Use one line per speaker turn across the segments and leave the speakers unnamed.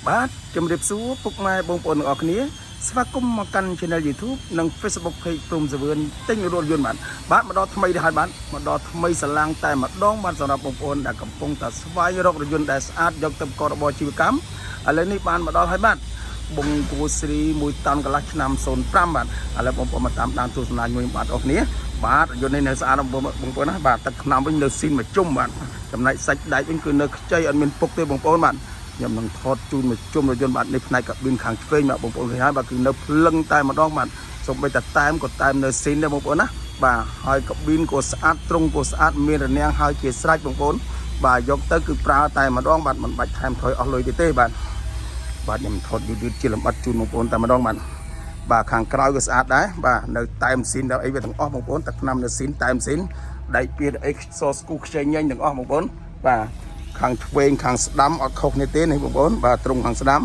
បាទជំរាបសួរពុកម៉ែបងប្អូនទាំងអស់គ្នាស្វាគមន៍មកកាន់ Channel YouTube និង Facebook Page ព្រំសវឿនទិញរថយន្តបាទមកដល់ថ្មីទៅហើយបាទមកដល់ថ្មីស្រឡាំងតែម្ដងបាទសម្រាប់បងប្អូនដែលកំពុងតែស្វែងរករថយន្តដែលស្អាតយកទៅប្រកបរបរជីវកម្មឥឡូវនេះបានមកដល់ហើយបាទបងគូស្រី1តោនកន្លះឆ្នាំ05បាទឥឡូវបងប្អូនមកតាមដានទស្សនាមួយបាទអស់គ្នាបាទរថយន្តនេះនៅស្អាតបងប្អូនណាបាទទឹកថ្នាំវិញនៅស៊ីនមួយជុំបាទចំណែកសាច់ដែកវិញគឺនៅខ្ចីអត់មានពុកទេបងប្អូនបាទខ្ញុំនឹងថតជូនមួយជុំរថយន្តបាទនេះផ្នែកកាប៊ីនខាងឆ្វេងបាទបងប្អូនឃើញហើយបាទគឺនៅភ្លឹងតែម្ដងបាទសូម្បីតែតែមក៏តែមនៅស៊ីនដែរបងប្អូនណាបាទហើយកាប៊ីនក៏ស្អាតទ្រុងក៏ស្អាតមានរនាំងហើយជាស្រេចបងប្អូនបាទយកទៅគឺប្រើតែម្ដងបាទមិនបាច់ថែមថយអស់លុយទេបាទខ្ញុំថតយឺតជាលម្អិតជូនបងប្អូនតែម្ដងបាទខាងក្រៅក៏ស្អាតដែរបាទនៅតែមស៊ីនដល់អីវាទាំងអស់បងប្អូនទឹកថ្នាំនៅស៊ីនតែមស៊ីនដៃពៀតអីសស្គូខ្ចីញញទាំងអស់បងប្អូនបាទខាងឆ្វេងខាងស្ដាំអត់ខុសគ្នាទេនេះបងប្អូនបាទត្រង់ខាងស្ដាំ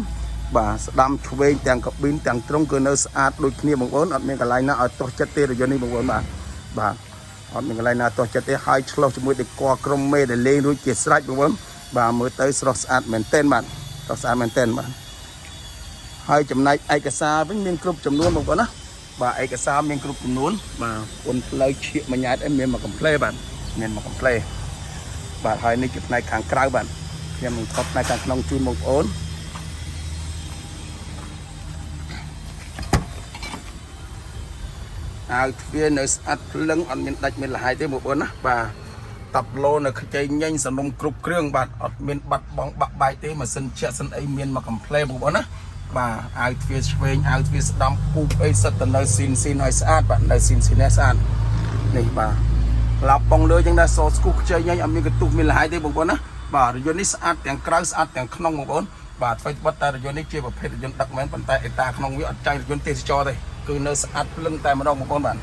បាទស្ដាំឆ្វេងទាំងកាប៊ីនទាំងត្រង់គឺនៅស្អាតដូចគ្នាបងប្អូនអត់មានកន្លែងណាឲ្យទាស់ចិត្តទេរថយន្តនេះបងប្អូនបាទអត់មានកន្លែងណាទាស់ចិត្តទេហើយឆ្លោះជាមួយទឹកកក្រុមមេដែលលេងរួចជាស្រេចបងប្អូនបាទមើលទៅស្រស់ស្អាតមែនទែនបាទស្រស់ស្អាតមែនទែនបាទហើយចំណែកឯកសារវិញមានគ្រប់ចំនួនបងប្អូនណាបាទឯកសារមានគ្រប់ចំនួនបាទគុណផ្លូវឈៀកមួយញ៉ែតអីមានមកកំ pl េបាទមានមកកំ pl េបាទហើយនេះជាផ្នែកខាងក្រៅបាទខ្ញុំនឹងថតផ្នែកខាងក្នុងជូនបងប្អូនអាវទ្វារនៅស្អាតភ្លឹងអត់មានដាច់មានលហើយទេបងប្អូនណាបាទតាប់ឡូនៅខ្ចីញញសំណុំគ្រប់គ្រឿងបាទអត់មានបាត់បង់បាក់បែកទេម៉ាស៊ីនជាក់សិនអីមានមកកំ pl េបងប្អូនណាបាទអាវទ្វារឆ្វេងអាវទ្វារស្ដាំពូកអីសិតទៅនៅស៊ីនឲ្យស្អាតបាទនៅស៊ីននេះស្អាតនេះបាទឡាប់បងលើចឹងដែរសស្គូខ្ចីញញអត់មានកន្ទុះមានលហើយទេបងប្អូនណាបាទរថយន្តនេះស្អាតទាំងក្រៅស្អាតទាំងក្នុងបងប្អូនបាទអ្វីត្បិតតែរថយន្តនេះជាប្រភេទរថយន្តដឹកមែនប៉ុន្តែអេតាក្នុងវាអត់ចាញ់រថយន្តទេសចរទេគឺនៅស្អាតភ្លឹងតែម្ដងបងប្អូនបាទ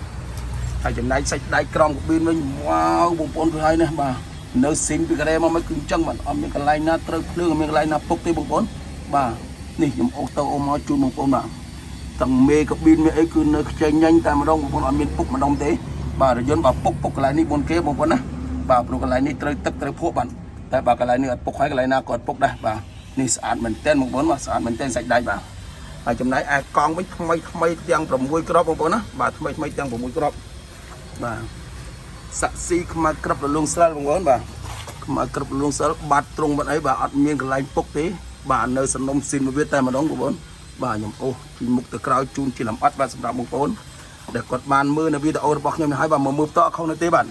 ហើយចំណែកសាច់ដែកក្រមកាប៊ីនវិញវ៉ាវបងប្អូនគឺហើយណាបាទនៅស៊ីនពីកូរ៉េមកមិនគឺអញ្ចឹងបាទអត់មានកន្លែងណាត្រូវភ្លើងអត់មានកន្លែងណាពុកទេបងប្អូនបាទនេះខ្ញុំអូសទៅអូមកជូនបងប្អូនបាទទាំងមេកាប៊ីនមានអីគឺនៅខ្ចីញញតែម្ដងបងប្អូនអត់មានពុកម្ដងទេបាទរថយន្តបើពុកកន្លែងនេះមុនគេបងប្អូនណាបាទព្រោះកន្លែងនេះត្រូវទឹកត្រូវភក់បាទតែបើកន្លែងនេះអត់ពុកហើយកន្លែងណាក៏អត់ពុកដែរបាទនេះស្អាតមែនទែនបងប្អូនបាទស្អាតមែនទែនសាច់ដែកបាទហើយចំណែកឯកង់វិញថ្មីទាំង6គ្រាប់បងប្អូនណាបាទថ្មីទាំង6គ្រាប់បាទសាក់ស៊ីខ្មៅក្រឹបរលួងស្រាលបងប្អូនបាទខ្មៅក្រឹបរលួងស្រាលបាត់ត្រង់បាត់អីបាទអត់មានកន្លែងពុកទេបាទនៅសំណុំស៊ីនមួយវាតែម្ដងបងប្អូនបាទខ្ញុំអូសពីមុខទៅក្រោយជូនជាលម្អិតបាទសម្រាប់បងប្អូនដែលគាត់បានមើលនៅវីដេអូរបស់ខ្ញុំនេះហើយបាទមកមើលបន្តអត់ខុសនោះទេបាទ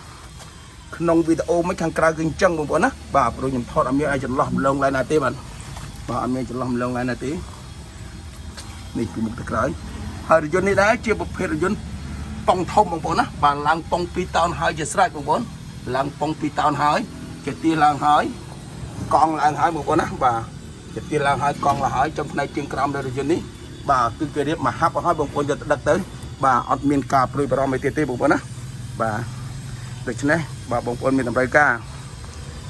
ក្នុងវីដេអូមិនខាងក្រៅគឺអញ្ចឹងបងប្អូនណាបាទព្រោះខ្ញុំថតអត់មានឲ្យចន្លោះម្លងឡើយណាទេបាទអត់មានចន្លោះម្លងឡើយណាទេនេះពីមុខទៅក្រោយហើយរថយន្តនេះដែរជាប្រភេទរថយន្តប៉ុងធំបងប្អូនណាបាទឡើងប៉ុង2តោនហើយជាស្រេចបងប្អូនឡើងប៉ុង2តោនហើយជាទីឡើងហើយកង់ឡើងហើយបងប្អូនណាបាទជាទីឡើងហើយកង់ឡើងហើយចំផ្នែកជើងក្រោមនៃរថយន្តនេះបាទគឺគេរៀបមកហាប់ឲ្យបងប្អូនយកទៅដឹកទៅបាទអត់មានការព្រួយបារម្ភអីទៀតទេបងប្អូនណាបាទដូច្នេះបាទបងប្អូនមានតម្រូវការ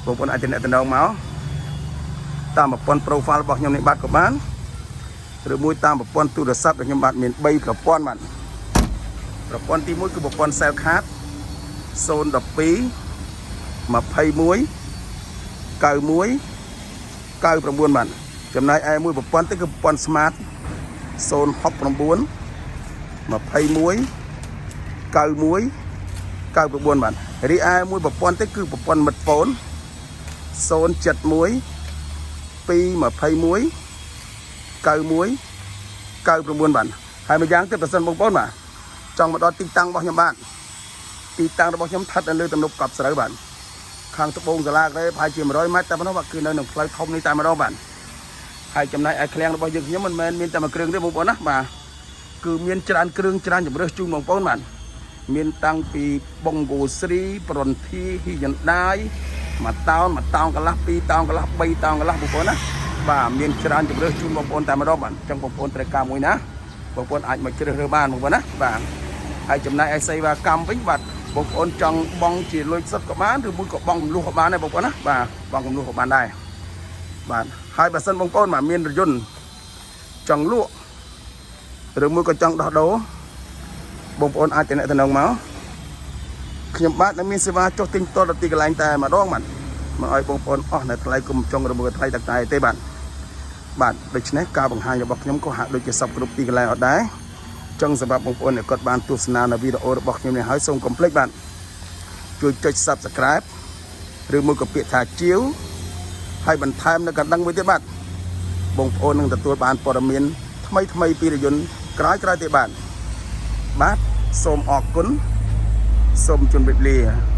បងប្អូនអាចតំណងមកតាមប្រព័ន្ធ profile របស់ខ្ញុំនេះបាទក៏បានឬមួយតាមប្រព័ន្ធទូរស័ព្ទរបស់ខ្ញុំបាទមាន3ប្រព័ន្ធបាទប្រព័ន្ធទី1គឺប្រព័ន្ធ cell card 012 21 91 99បាទចំណែកឯមួយប្រព័ន្ធទៅគឺប្រព័ន្ធ smart 069 21 91 99បាទរីឯមួយប្រព័ន្ធទៅគឺប្រព័ន្ធមិត្តហ្វូន071 221 91 99បាទហើយម្យ៉ាងទៀតប្រសិនបងប្អូនបាទចង់មកដល់ទីតាំងរបស់ខ្ញុំបាទទីតាំងរបស់ខ្ញុំស្ថិតនៅលើទំនប់កប់ស្រូវបាទខាងត្បូងសាលាកទេប្រហែលជា100ម៉ែត្រតែប៉ុណ្ណោះបាទគឺនៅនឹងផ្លូវធំនេះតែម្ដងបាទហើយចំណែកឯឃ្លាំងរបស់យើងខ្ញុំមិនមែនមានតែមួយគ្រឿងទេបងប្អូនណាបាទគឺមានច្រើនគ្រឿងច្រើនជម្រើសជូនបងប្អូនបាទមានតាំងពីបងគូស្រីប្រន្ធីហ៊ីយន្តដាយ1តោនកន្លះ2តោនកន្លះ3តោនកន្លះបងប្អូនណាបាទមានច្រើនជម្រើសជូនបងប្អូនតែម្ដងបាទអញ្ចឹងបងប្អូនត្រូវការមួយណាបងប្អូនអាចមកជ្រើសរើសបានបងប្អូនណាបាទហើយចំណែកឯសេវាកម្មវិញបាទបងប្អូនចង់បង់ជាលុយសុទ្ធក៏បានឬមួយក៏បង់ចំនួនក៏បានដែរបងប្អូនណាបាទបង់ចំនួនក៏បានដែរបាទហើយបើសិនបងប្អូនបាទមានរថយន្តចង់លក់ឬមួយក៏ចង់ដោះដូរបងប្អូនអាចតំណងមកខ្ញុំបាទនៅមានសេវាចុះទិញតលទីកន្លែងតែម្ដងបាទមកឲ្យបងប្អូនអស់នៅថ្លៃគុំចុងឬមួយថ្លៃតាក់តែទេបាទ បាទដូច្នេះការបង្ហាញរបស់ខ្ញុំក៏ហាក់ដូចជាសពគ្រប់ទីកន្លែងអត់ដែរចឹងសម្រាប់បងប្អូនដែលគាត់បានទស្សនានៅវីដេអូរបស់ខ្ញុំនេះហើយសូមកុំភ្លេចបាទជួយចុច Subscribe ឬមួយក៏ពាក្យថាជាវហើយបន្ថែមនៅកណ្ដឹងមួយទៀតបាទបងប្អូននឹងទទួលបានព័ត៌មានថ្មីពីរថយន្តក្រោយទៀតបាទសូមអរគុណសូមជម្រាបលា